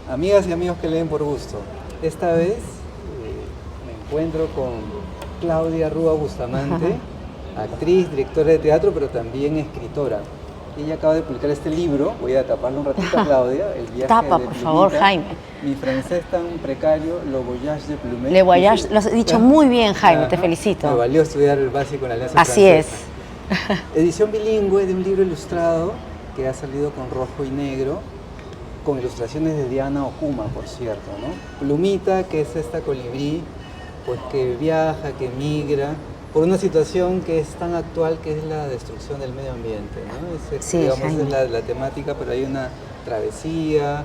Amigas y amigos que leen por gusto. Esta vez me encuentro con Claudia Rúa Bustamante, actriz, directora de teatro, pero también escritora. Ella acaba de publicar este libro, voy a taparlo un ratito a Claudia, El viaje Tapa, de por Plumita. favor, Jaime. Mi francés tan precario, Le Voyage de Plumet. Le Voyage, lo has dicho muy bien, Jaime, te Me felicito. valió estudiar el básico en la Alianza Así es. Francesa. Edición bilingüe de un libro ilustrado que ha salido con rojo y negro, con ilustraciones de Diana Okuma, por cierto, ¿no? Plumita, que es esta colibrí, pues que viaja, que migra, por una situación que es tan actual que es la destrucción del medio ambiente, ¿no? Sí, digamos, Jaime. es la temática, pero hay una travesía,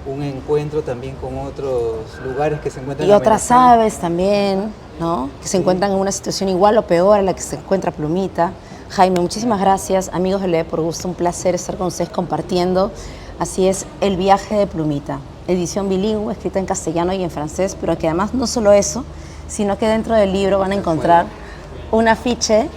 un encuentro también con otros lugares que se encuentran Y otras amenazados. aves también, ¿no? Que se Sí. encuentran en una situación igual o peor a la que se encuentra Plumita. Jaime, muchísimas gracias. Amigos de Lee por Gusto, un placer estar con ustedes compartiendo. Así es, El viaje de Plumita. Edición bilingüe, escrita en castellano y en francés, pero que además no solo eso, sino que dentro del libro van a encontrar un afiche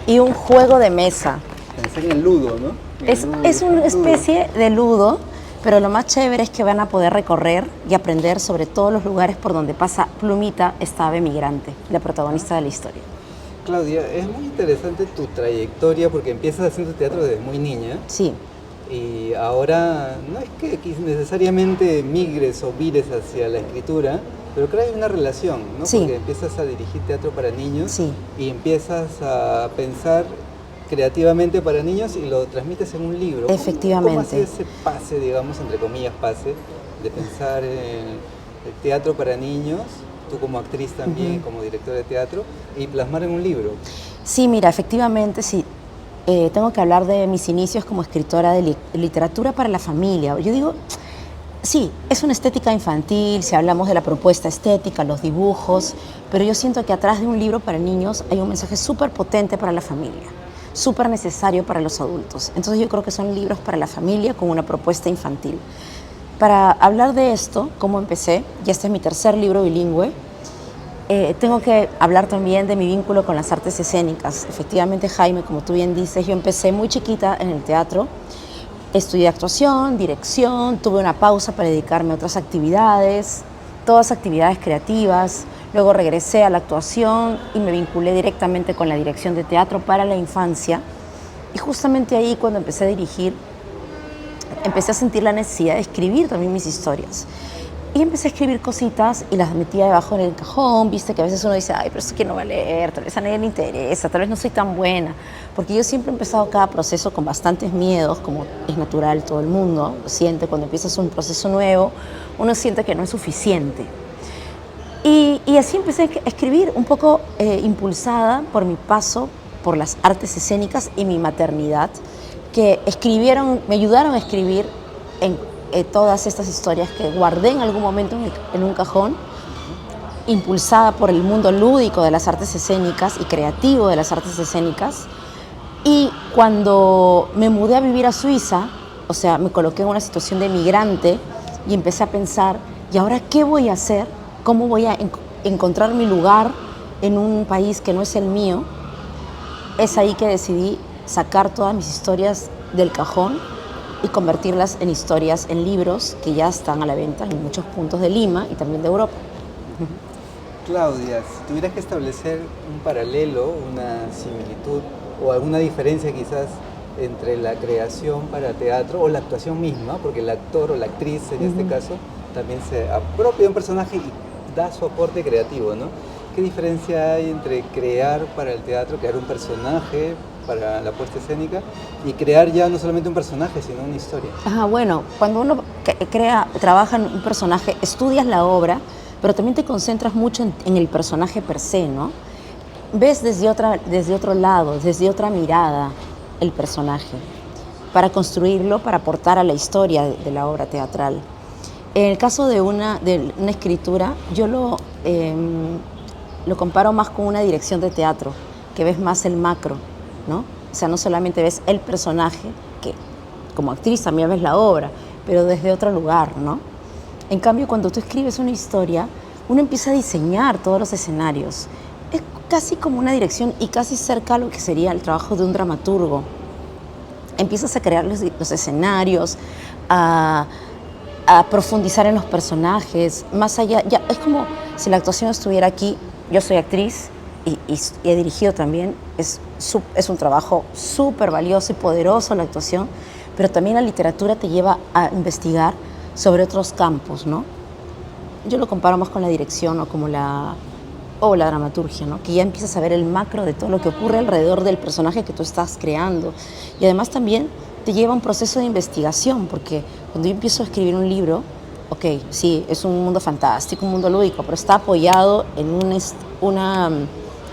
y un juego de mesa. Pensé en el ludo, ¿no? En el Es ludo, una ludo. especie de ludo, pero lo más chévere es que van a poder recorrer y aprender sobre todos los lugares por donde pasa Plumita, esta ave migrante, la protagonista de la historia. Claudia, es muy interesante tu trayectoria porque empiezas haciendo teatro desde muy niña Sí, y ahora no es que necesariamente migres o vires hacia la escritura, pero creo que hay una relación, ¿no? Sí. Porque empiezas a dirigir teatro para niños Sí. y empiezas a pensar creativamente para niños y lo transmites en un libro. Efectivamente. ¿Cómo ha sido ese pase, digamos, entre comillas, pase, de pensar en el teatro para niños, tú como actriz también, como directora de teatro, y plasmar en un libro? sí, mira, efectivamente, sí. Tengo que hablar de mis inicios como escritora de literatura para la familia. Yo digo, sí, es una estética infantil, si hablamos de la propuesta estética, los dibujos, pero yo siento que atrás de un libro para niños hay un mensaje súper potente para la familia, súper necesario para los adultos. Entonces yo creo que son libros para la familia con una propuesta infantil. Para hablar de esto, cómo empecé, y este es mi tercer libro bilingüe, tengo que hablar también de mi vínculo con las artes escénicas. Efectivamente, Jaime, como tú bien dices, yo empecé muy chiquita en el teatro. Estudié actuación, dirección, tuve una pausa para dedicarme a otras actividades, todas actividades creativas. Luego regresé a la actuación y me vinculé directamente con la dirección de teatro para la infancia. Y justamente ahí, cuando empecé a dirigir, empecé a sentir la necesidad de escribir también mis historias. Y empecé a escribir cositas y las metía debajo en el cajón, viste que a veces uno dice, ay, pero esto que no va a leer, tal vez a nadie le interesa, tal vez no soy tan buena. Porque yo siempre he empezado cada proceso con bastantes miedos, como es natural, todo el mundo lo siente cuando empiezas un proceso nuevo, uno siente que no es suficiente. Y así empecé a escribir, un poco impulsada por mi paso por las artes escénicas y mi maternidad, que me ayudaron a escribir en todas estas historias que guardé en algún momento en un cajón, impulsada por el mundo lúdico de las artes escénicas y creativo de las artes escénicas. Y cuando me mudé a vivir a Suiza, o sea, me coloqué en una situación de migrante y empecé a pensar, ¿y ahora qué voy a hacer? ¿Cómo voy a encontrar mi lugar en un país que no es el mío? Es ahí que decidí sacar todas mis historias del cajón y convertirlas en historias, en libros que ya están a la venta en muchos puntos de Lima y también de Europa. Claudia, si tuvieras que establecer un paralelo, una similitud o alguna diferencia quizás entre la creación para teatro o la actuación misma, porque el actor o la actriz en este caso también se apropia de un personaje y da su aporte creativo, ¿no? ¿Qué diferencia hay entre crear para el teatro, crear un personaje para la puesta escénica y crear ya no solamente un personaje, sino una historia? Bueno, cuando uno trabaja en un personaje, estudias la obra, pero también te concentras mucho en el personaje per se, ¿no? Ves desde otro lado, desde otra mirada el personaje, para construirlo, para aportar a la historia de la obra teatral. En el caso de una escritura, yo lo comparo más con una dirección de teatro, que ves más el macro, ¿no? O sea, no solamente ves el personaje, que como actriz también ves la obra, pero desde otro lugar, ¿no? En cambio, cuando tú escribes una historia, uno empieza a diseñar todos los escenarios. Es casi como una dirección y casi cerca a lo que sería el trabajo de un dramaturgo. Empiezas a crear los escenarios, a a profundizar en los personajes, más allá, ya es como si la actuación estuviera aquí. Yo soy actriz y he dirigido también, es un trabajo súper valioso y poderoso la actuación, pero también la literatura te lleva a investigar sobre otros campos, ¿no? Yo lo comparo más con la dirección o la dramaturgia, ¿no? Que ya empiezas a ver el macro de todo lo que ocurre alrededor del personaje que tú estás creando. Y además también te lleva a un proceso de investigación, porque cuando yo empiezo a escribir un libro, ok, sí, es un mundo fantástico, un mundo lúdico, pero está apoyado en una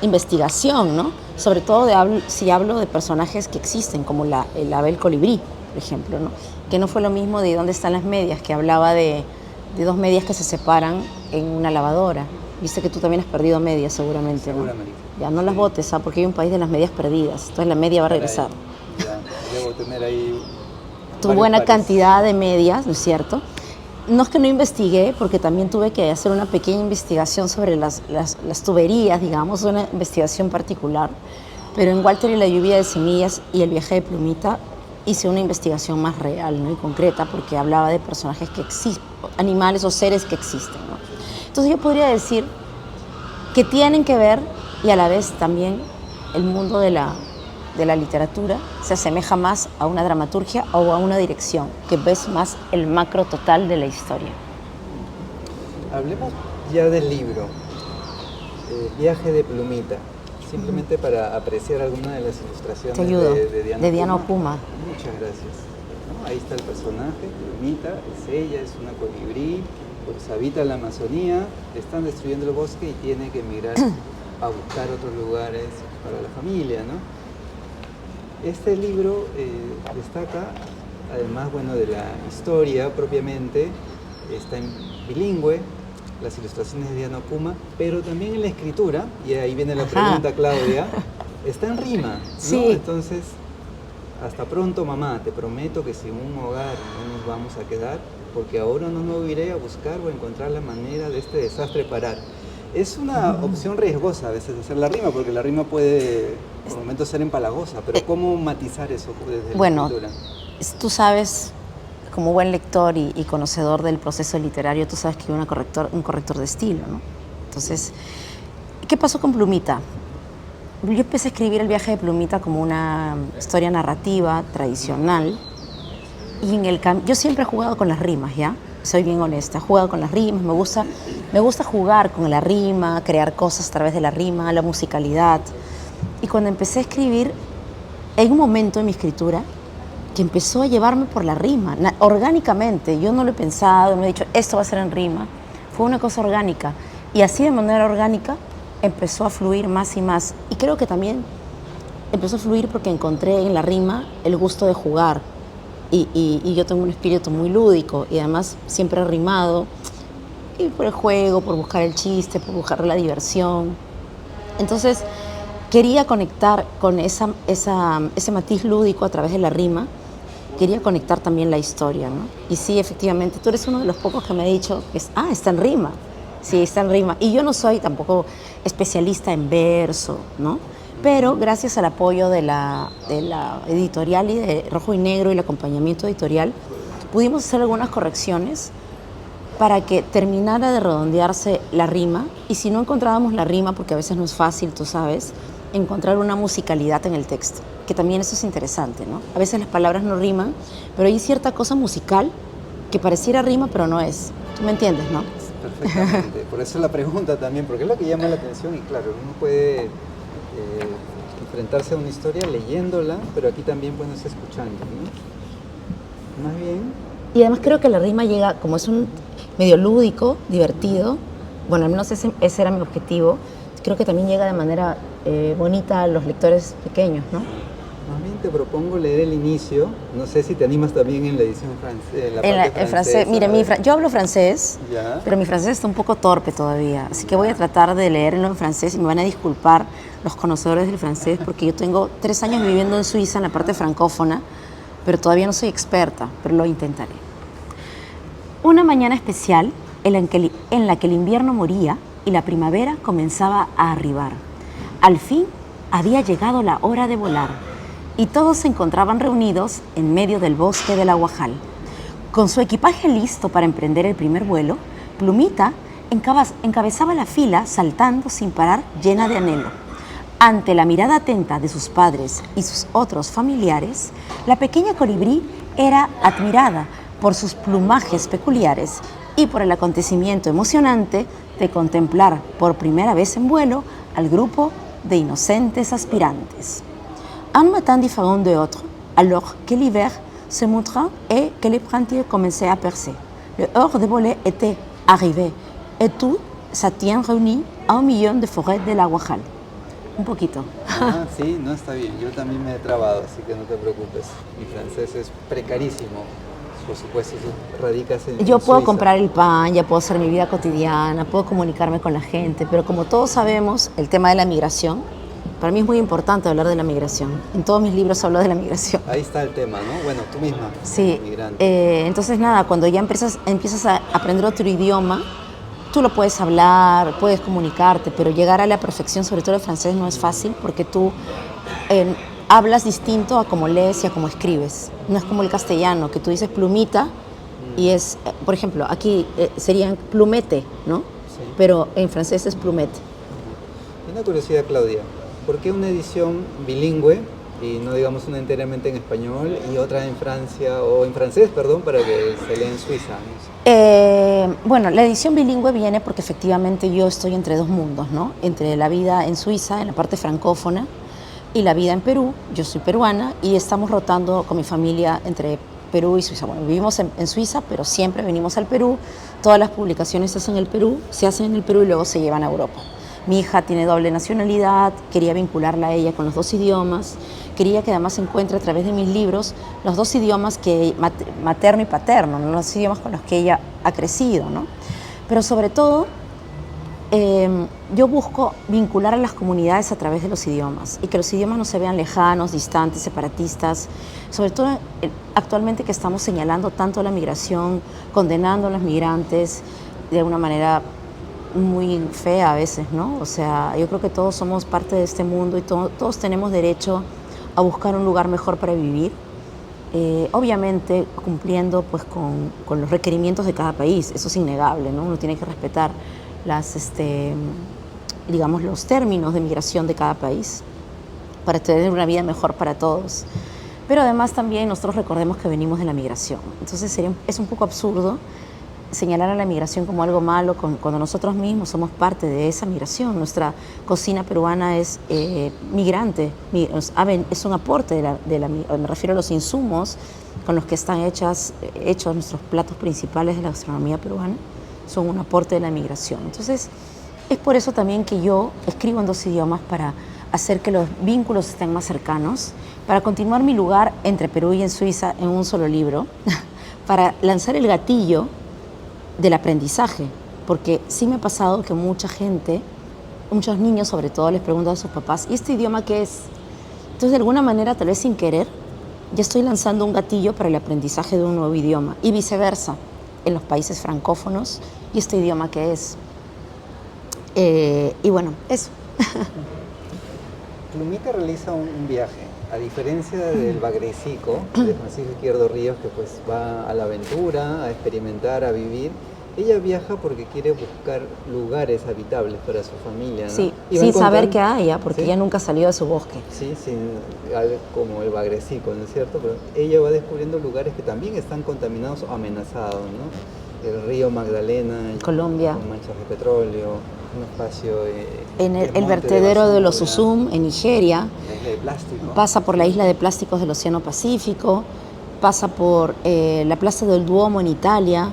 investigación, ¿no? Sobre todo si hablo de personajes que existen, como el Abel Colibrí, por ejemplo, ¿no? Que no fue lo mismo de ¿Dónde están las medias?, que hablaba de dos medias que se separan en una lavadora. Viste que tú también has perdido medias seguramente, ¿no? Seguramente. Ya, no las botes, ¿ah? Porque hay un país de las medias perdidas, entonces la media va a regresar. Ya, debo tener ahí Tu buena cantidad de medias, ¿no es cierto? No es que no investigué, porque también tuve que hacer una pequeña investigación sobre las tuberías, digamos, una investigación particular. Pero en Walter y la lluvia de semillas y el viaje de Plumita hice una investigación más real, ¿no? Y concreta, porque hablaba de personajes que existen, animales o seres que existen, ¿no? Entonces yo podría decir que tienen que ver, y a la vez también el mundo de la literatura se asemeja más a una dramaturgia o a una dirección, que ves más el macro total de la historia. Hablemos ya del libro, Viaje de Plumita, simplemente para apreciar alguna de las ilustraciones de Diana Okuma. Muchas gracias. ¿No? Ahí está el personaje, Plumita, es ella, es una colibrí, pues habita la Amazonía, están destruyendo el bosque y tiene que emigrar a buscar otros lugares para la familia, ¿no? Este libro destaca, además, bueno, de la historia propiamente, está en bilingüe, las ilustraciones de Diana Okuma, pero también en la escritura, y ahí viene la pregunta, Claudia, está en rima, ¿no? Sí. Entonces, hasta pronto, mamá, te prometo que sin un hogar no nos vamos a quedar, porque ahora no iré a buscar o a encontrar la manera de este desastre parar. Es una opción riesgosa a veces hacer la rima, porque la rima puede por momentos ser empalagosa, pero ¿cómo matizar eso desde la escritura? Tú sabes, como buen lector y conocedor del proceso literario, tú sabes que hay un corrector de estilo, ¿no? Entonces, ¿qué pasó con Plumita? Yo empecé a escribir el viaje de Plumita como una historia narrativa tradicional, y yo siempre he jugado con las rimas, ¿ya? Soy bien honesta, he jugado con las rimas, me gusta jugar con la rima, crear cosas a través de la rima, la musicalidad. Y cuando empecé a escribir, hay un momento en mi escritura que empezó a llevarme por la rima, orgánicamente. Yo no lo he pensado, no he dicho, esto va a ser en rima. Fue una cosa orgánica. Y así de manera orgánica empezó a fluir más y más. Y creo que también empezó a fluir porque encontré en la rima el gusto de jugar. Y yo tengo un espíritu muy lúdico y además siempre he rimado, y por el juego, por buscar el chiste, por buscar la diversión. Entonces quería conectar con ese matiz lúdico a través de la rima, quería conectar también la historia, ¿no? Y sí, efectivamente, tú eres uno de los pocos que me ha dicho que está en rima. Sí, está en rima. Y yo no soy tampoco especialista en verso, ¿no? Pero gracias al apoyo de la editorial y de Rojo y Negro y el acompañamiento editorial, pudimos hacer algunas correcciones para que terminara de redondearse la rima. Y si no encontrábamos la rima, porque a veces no es fácil, tú sabes, encontrar una musicalidad en el texto, que también eso es interesante, ¿no? A veces las palabras no riman, pero hay cierta cosa musical que pareciera rima, pero no es. ¿Tú me entiendes, no? Perfectamente. Por eso la pregunta también, porque es lo que llama la atención y claro, uno puede enfrentarse a una historia leyéndola, pero aquí también, bueno, es escuchando, ¿no? Más bien. Y además creo que la rima llega, como es un medio lúdico, divertido, bueno, al menos ese era mi objetivo, creo que también llega de manera bonita a los lectores pequeños, ¿no? Más bien te propongo leer el inicio, no sé si te animas también en la edición francesa. Mire, yo hablo francés, ¿ya? Pero mi francés está un poco torpe todavía, así que voy a tratar de leerlo en francés y me van a disculpar los conocedores del francés, porque yo tengo 3 años viviendo en Suiza, en la parte francófona, pero todavía no soy experta, pero lo intentaré. Una mañana especial en la que el invierno moría y la primavera comenzaba a arribar. Al fin había llegado la hora de volar y todos se encontraban reunidos en medio del bosque del Aguajal. Con su equipaje listo para emprender el primer vuelo, Plumita encabezaba la fila saltando sin parar, llena de anhelo. Ante la mirada atenta de sus padres y sus otros familiares, la pequeña colibrí era admirada por sus plumajes peculiares y por el acontecimiento emocionante de contemplar por primera vez en vuelo al grupo de inocentes aspirantes. Un matin différent de autres, alors que l'hiver se montra et que les printemps commençaient à percer. Le heure de voler était arrivé et tout s'attient réuni a 1 million de forêts de la Guajal. Un poquito. Ah, sí, no está bien. Yo también me he trabado, así que no te preocupes. Mi francés es precarísimo. Por supuesto, tú radicas en Yo puedo Suiza. comprar el pan, ya puedo hacer mi vida cotidiana, puedo comunicarme con la gente, pero como todos sabemos, el tema de la migración, para mí es muy importante hablar de la migración. En todos mis libros hablo de la migración. Ahí está el tema, ¿no? Bueno, tú misma, Sí, migrante. entonces nada, cuando ya empiezas a aprender otro idioma, tú lo puedes hablar, puedes comunicarte, pero llegar a la perfección, sobre todo el francés, no es fácil porque tú hablas distinto a como lees y a como escribes. No es como el castellano, que tú dices plumita y es, por ejemplo, aquí serían plumete, ¿no? Sí. Pero en francés es plumete. Una curiosidad, Claudia. ¿Por qué una edición bilingüe y no digamos una enteramente en español y otra en Francia o en francés, perdón, para que se lea en Suiza? No sé. Bueno, la edición bilingüe viene porque efectivamente yo estoy entre dos mundos, ¿no? Entre la vida en Suiza, en la parte francófona, y la vida en Perú. Yo soy peruana y estamos rotando con mi familia entre Perú y Suiza. Bueno, vivimos en Suiza, pero siempre venimos al Perú. Todas las publicaciones se hacen en el Perú y luego se llevan a Europa. Mi hija tiene doble nacionalidad, quería vincularla a ella con los 2 idiomas, quería que además encuentre a través de mis libros los 2 idiomas materno y paterno, ¿no? Los idiomas con los que ella ha crecido, ¿no? Pero sobre todo, yo busco vincular a las comunidades a través de los idiomas y que los idiomas no se vean lejanos, distantes, separatistas, sobre todo actualmente que estamos señalando tanto la migración, condenando a los migrantes de una manera muy fea a veces, ¿no? O sea, yo creo que todos somos parte de este mundo y todos tenemos derecho a buscar un lugar mejor para vivir, obviamente cumpliendo pues con los requerimientos de cada país, eso es innegable, ¿no? Uno tiene que respetar digamos, los términos de migración de cada país para tener una vida mejor para todos. Pero además también nosotros recordemos que venimos de la migración, entonces es un poco absurdo señalar a la migración como algo malo cuando nosotros mismos somos parte de esa migración. Nuestra cocina peruana es migrante, es un aporte me refiero a los insumos con los que están hechos nuestros platos principales de la gastronomía peruana, son un aporte de la migración. Entonces, es por eso también que yo escribo en 2 idiomas para hacer que los vínculos estén más cercanos, para continuar mi lugar entre Perú y en Suiza en un solo libro, para lanzar el gatillo del aprendizaje, porque sí me ha pasado que mucha gente, muchos niños sobre todo, les preguntan a sus papás, ¿y este idioma qué es? Entonces, de alguna manera, tal vez sin querer, ya estoy lanzando un gatillo para el aprendizaje de un nuevo idioma y viceversa, en los países francófonos, ¿y este idioma qué es? Y bueno, eso. Plumita realiza un viaje, a diferencia del Bagrecico, de Francisco Izquierdo Ríos, que pues va a la aventura, a experimentar, a vivir. Ella viaja porque quiere buscar lugares habitables para su familia, ¿no? Sí, Y va sin saber qué encontrando- haya, porque ¿Sí? ella nunca salió de su bosque. Sí, algo como el Bagrecico, ¿no es cierto? Pero ella va descubriendo lugares que también están contaminados o amenazados, ¿no? El río Magdalena, Colombia. con manchas de petróleo, un espacio... En el monte vertedero de los basura, Susum, en Nigeria, la isla de plástico. pasa por la isla de plásticos del Océano Pacífico, pasa por la Plaza del Duomo en Italia,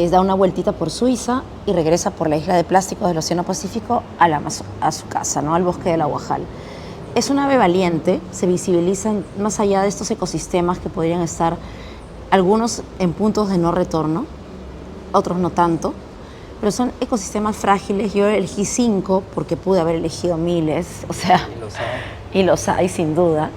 da una vueltita por Suiza y regresa por la isla de plásticos del Océano Pacífico a su casa, ¿no? Al bosque de la Guajal. Es un ave valiente, se visibilizan más allá de estos ecosistemas que podrían estar algunos en puntos de no retorno, otros no tanto, pero son ecosistemas frágiles. Yo elegí 5 porque pude haber elegido miles, o sea, Y los hay. y los hay sin duda,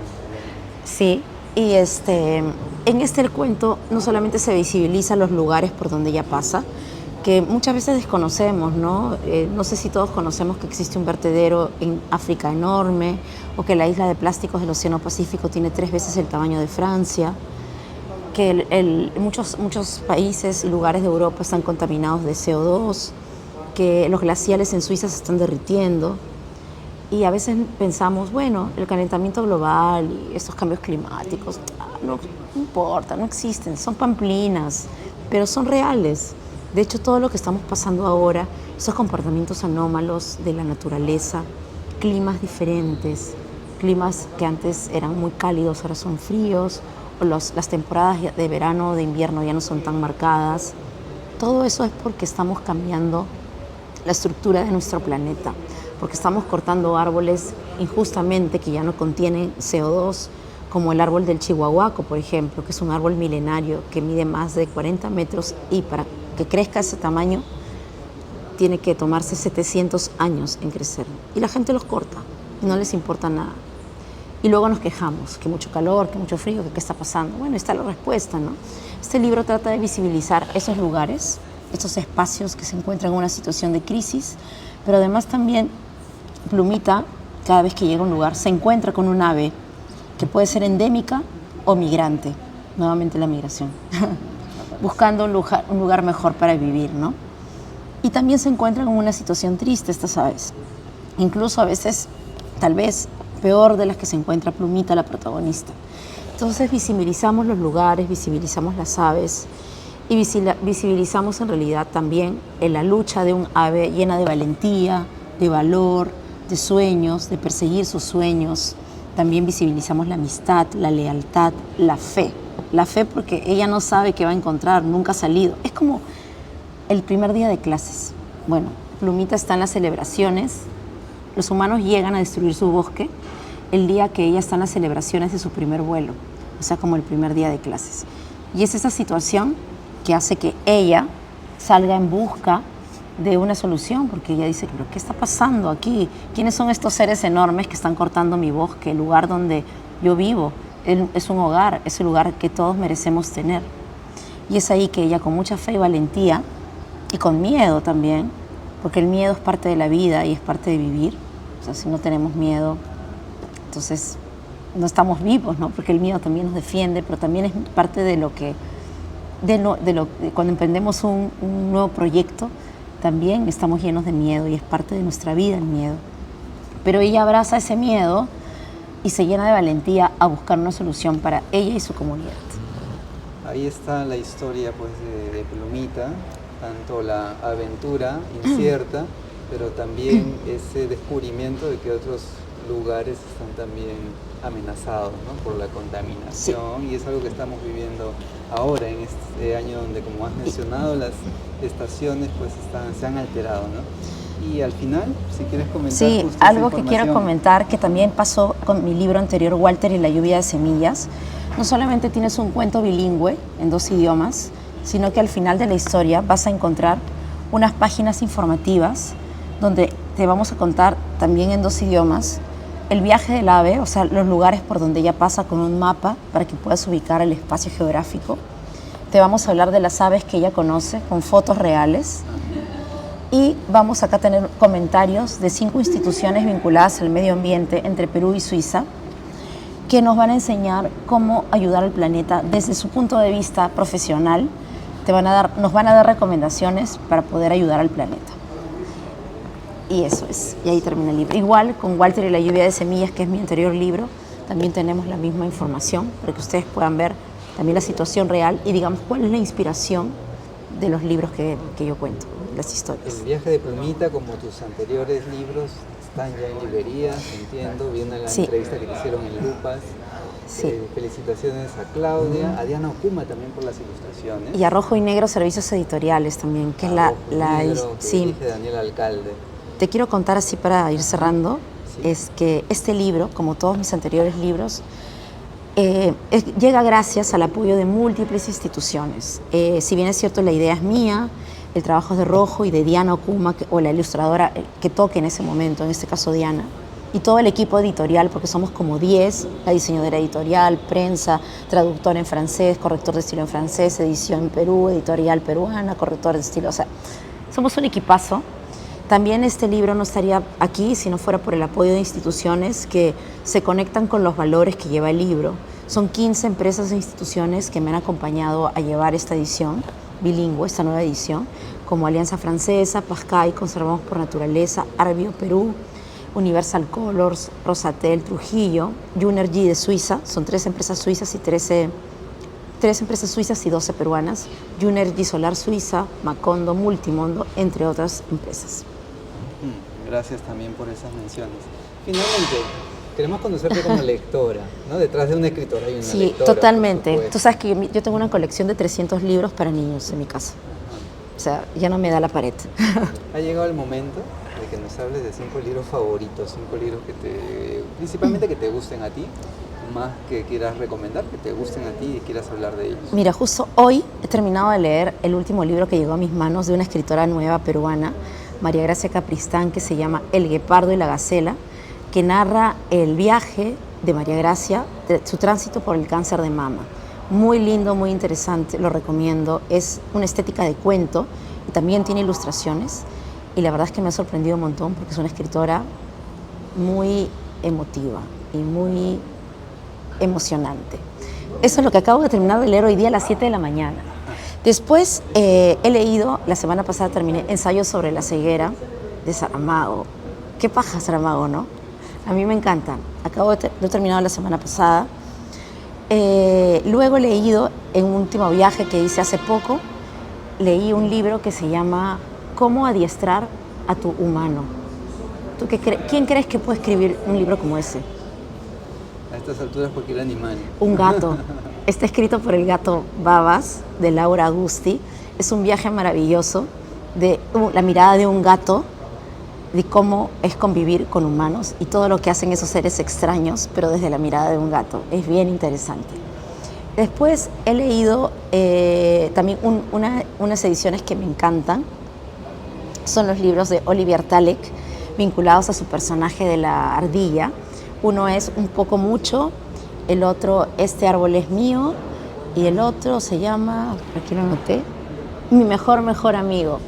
sí. Y en el cuento no solamente se visibilizan los lugares por donde ella pasa, que muchas veces desconocemos, ¿no? No sé si todos conocemos que existe un vertedero en África enorme, o que la isla de plásticos del Océano Pacífico tiene 3 veces el tamaño de Francia. que muchos países y lugares de Europa están contaminados de CO2, que los glaciales en Suiza se están derritiendo. Y a veces pensamos, bueno, el calentamiento global y estos cambios climáticos, no importa, no existen, son pamplinas, pero son reales. De hecho, todo lo que estamos pasando ahora, esos comportamientos anómalos de la naturaleza, climas diferentes, climas que antes eran muy cálidos, ahora son fríos, o las temporadas de verano o de invierno ya no son tan marcadas. Todo eso es porque estamos cambiando la estructura de nuestro planeta, porque estamos cortando árboles injustamente que ya no contienen CO2, como el árbol del chihuahuaco, por ejemplo, que es un árbol milenario que mide más de 40 metros y para que crezca ese tamaño tiene que tomarse 700 años en crecer. Y la gente los corta y no les importa nada. Y luego nos quejamos, que mucho calor, que mucho frío, que qué está pasando. Bueno, está la respuesta, ¿no? Este libro trata de visibilizar esos lugares, estos espacios que se encuentran en una situación de crisis, pero además también Plumita, cada vez que llega a un lugar, se encuentra con un ave que puede ser endémica o migrante, nuevamente la migración, buscando un lugar mejor para vivir, ¿no? Y también se encuentra con una situación triste estas aves, incluso a veces, tal vez, peor de las que se encuentra Plumita, la protagonista. Entonces visibilizamos los lugares, visibilizamos las aves y visibilizamos en realidad también en la lucha de un ave llena de valentía, de valor, de sueños, de perseguir sus sueños. También visibilizamos la amistad, la lealtad, la fe. La fe porque ella no sabe qué va a encontrar, nunca ha salido. Es como el primer día de clases. Bueno, Plumita está en las celebraciones. Los humanos llegan a destruir su bosque el día que ella está en las celebraciones de su primer vuelo. O sea, como el primer día de clases. Y es esa situación que hace que ella salga en busca de una solución, porque ella dice, ¿pero qué está pasando aquí? ¿Quiénes son estos seres enormes que están cortando mi bosque, el lugar donde yo vivo? Es un hogar, es el lugar que todos merecemos tener. Y es ahí que ella, con mucha fe y valentía, y con miedo también, porque el miedo es parte de la vida y es parte de vivir. O sea, si no tenemos miedo, entonces no estamos vivos, ¿no? Porque el miedo también nos defiende, pero también es parte de lo que, cuando emprendemos un nuevo proyecto, también estamos llenos de miedo y es parte de nuestra vida el miedo. Pero ella abraza ese miedo y se llena de valentía a buscar una solución para ella y su comunidad. Ahí está la historia pues, de Plumita, tanto la aventura incierta, pero también ese descubrimiento de que otros lugares están también amenazados, ¿no? Por la contaminación, sí. Y es algo que estamos viviendo ahora en este año donde, como has mencionado, las estaciones pues se han alterado, ¿no? Y al final, si quieres comentar... Sí, algo que quiero comentar que también pasó con mi libro anterior, Walter y la lluvia de semillas. No solamente tienes un cuento bilingüe en 2 idiomas, sino que al final de la historia vas a encontrar unas páginas informativas donde te vamos a contar también en 2 idiomas el viaje del ave, o sea, los lugares por donde ella pasa con un mapa para que puedas ubicar el espacio geográfico. Te vamos a hablar de las aves que ella conoce con fotos reales y vamos acá a tener comentarios de 5 instituciones vinculadas al medio ambiente entre Perú y Suiza que nos van a enseñar cómo ayudar al planeta desde su punto de vista profesional. Nos van a dar recomendaciones para poder ayudar al planeta. Y eso es, y ahí termina el libro. Igual con Walter y la lluvia de semillas, que es mi anterior libro, también tenemos la misma información para que ustedes puedan ver también la situación real y digamos cuál es la inspiración de los libros que yo cuento, las historias. El viaje de Plumita, como tus anteriores libros, están ya en librerías, entiendo, viendo en la entrevista que te hicieron en Lupas. Sí. Felicitaciones a Claudia, a Diana Okuma también por las ilustraciones. Y a Rojo y Negro Servicios Editoriales también, que es la dirige Daniel Alcalde. Te quiero contar así para ir cerrando, es que este libro, como todos mis anteriores libros, llega gracias al apoyo de múltiples instituciones. Si bien es cierto, la idea es mía, el trabajo es de Rojo y de Diana Okuma, o la ilustradora que toque en ese momento, en este caso Diana, y todo el equipo editorial, porque somos como 10, la diseñadora editorial, prensa, traductor en francés, corrector de estilo en francés, edición en Perú, editorial peruana, corrector de estilo, o sea, somos un equipazo. También este libro no estaría aquí si no fuera por el apoyo de instituciones que se conectan con los valores que lleva el libro. Son 15 empresas e instituciones que me han acompañado a llevar esta edición bilingüe, esta nueva edición, como Alianza Francesa, Pascay, Conservamos por Naturaleza, Arbio Perú, Universal Colors, Rosatel Trujillo, Junergy de Suiza, son 3 empresas suizas y 13 empresas suizas y 12 peruanas, Junergy Solar Suiza, Macondo, Multimondo, entre otras empresas. Gracias también por esas menciones. Finalmente, queremos conocerte como lectora, ¿no? Detrás de una escritora hay una lectora. Sí, totalmente. Tú sabes que yo tengo una colección de 300 libros para niños en mi casa. O sea, ya no me da la pared. Ha llegado el momento de que nos hables de 5 libros favoritos, 5 libros principalmente que te gusten a ti, más que quieras recomendar, que te gusten a ti y quieras hablar de ellos. Mira, justo hoy he terminado de leer el último libro que llegó a mis manos de una escritora nueva peruana, María Gracia Capristán, que se llama El Guepardo y la Gacela, que narra el viaje de María Gracia, de su tránsito por el cáncer de mama. Muy lindo, muy interesante, lo recomiendo. Es una estética de cuento y también tiene ilustraciones. Y la verdad es que me ha sorprendido un montón porque es una escritora muy emotiva y muy emocionante. Eso es lo que acabo de terminar de leer hoy día a las 7 de la mañana. Después he leído, la semana pasada terminé, Ensayos sobre la ceguera de Saramago. Qué paja Saramago, ¿no? A mí me encanta. Lo he terminado la semana pasada. Luego he leído, en un último viaje que hice hace poco, leí un libro que se llama Cómo adiestrar a tu humano. ¿Tú quién crees que puede escribir un libro como ese? A estas alturas cualquier animal. Un gato. Está escrito por el gato Babas, de Laura Agusti. Es un viaje maravilloso de la mirada de un gato, de cómo es convivir con humanos y todo lo que hacen esos seres extraños, pero desde la mirada de un gato. Es bien interesante. Después he leído también unas ediciones que me encantan. Son los libros de Olivier Talek, vinculados a su personaje de la ardilla. Uno es Un poco mucho, el otro Este árbol es mío, y el otro se llama, aquí lo anoté, Mi mejor amigo.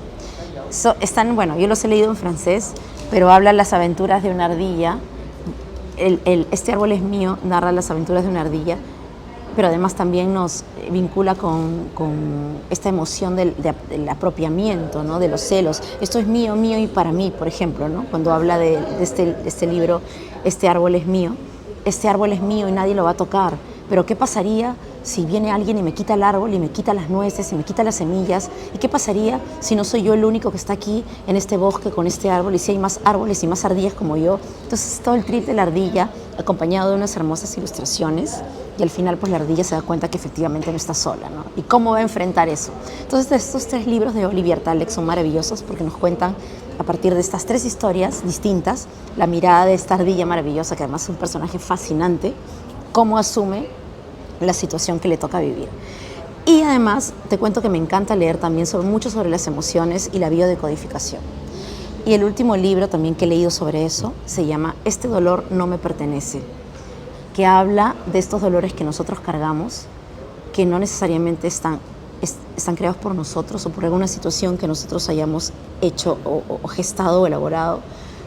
Bueno, yo los he leído en francés, pero habla las aventuras de una ardilla. Este árbol es mío narra las aventuras de una ardilla, pero además también nos vincula con esta emoción del apropiamiento, ¿no? De los celos. Esto es mío, mío y para mí, por ejemplo, ¿no? Cuando habla de este libro, Este árbol es mío y nadie lo va a tocar. Pero ¿qué pasaría si viene alguien y me quita el árbol y me quita las nueces y me quita las semillas? ¿Y qué pasaría si no soy yo el único que está aquí en este bosque con este árbol y si hay más árboles y más ardillas como yo? Entonces todo el trip de la ardilla acompañado de unas hermosas ilustraciones y al final pues la ardilla se da cuenta que efectivamente no está sola, ¿no? ¿Y cómo va a enfrentar eso? Entonces estos 3 libros de Olivier Talek son maravillosos porque nos cuentan a partir de estas 3 historias distintas la mirada de esta ardilla maravillosa, que además es un personaje fascinante, cómo asume la situación que le toca vivir. Y además te cuento que me encanta leer también mucho sobre las emociones y la biodecodificación. Y el último libro también que he leído sobre eso se llama Este dolor no me pertenece, que habla de estos dolores que nosotros cargamos, que no necesariamente están creados por nosotros o por alguna situación que nosotros hayamos hecho o gestado o elaborado,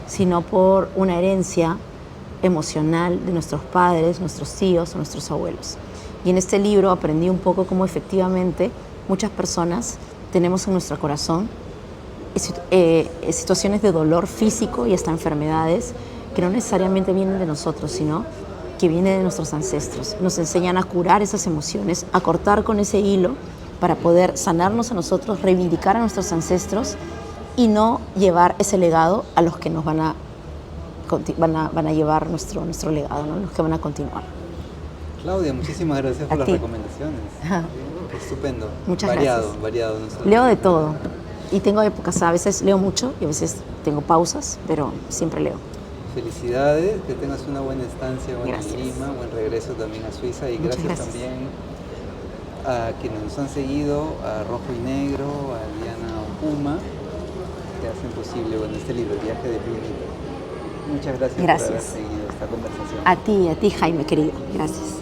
sino por una herencia emocional de nuestros padres, nuestros tíos o nuestros abuelos. Y en este libro aprendí un poco cómo efectivamente muchas personas tenemos en nuestro corazón situaciones de dolor físico y hasta enfermedades que no necesariamente vienen de nosotros, sino que vienen de nuestros ancestros. Nos enseñan a curar esas emociones, a cortar con ese hilo para poder sanarnos a nosotros, reivindicar a nuestros ancestros y no llevar ese legado a los que nos van a llevar nuestro legado, ¿no? Los que van a continuar. Claudia, muchísimas gracias por las recomendaciones. Estupendo. Muchas gracias. Variado. Leo de todo y tengo épocas, a veces leo mucho y a veces tengo pausas, pero siempre leo. Felicidades, que tengas una buena estancia en Gracias. Lima, buen regreso también a Suiza y Muchas gracias también a quienes nos han seguido, a Rojo y Negro, a Diana Okuma, que hacen posible este libro, El viaje de Plumita. Muchas gracias por haber seguido esta conversación. A ti, Jaime, querido. Gracias.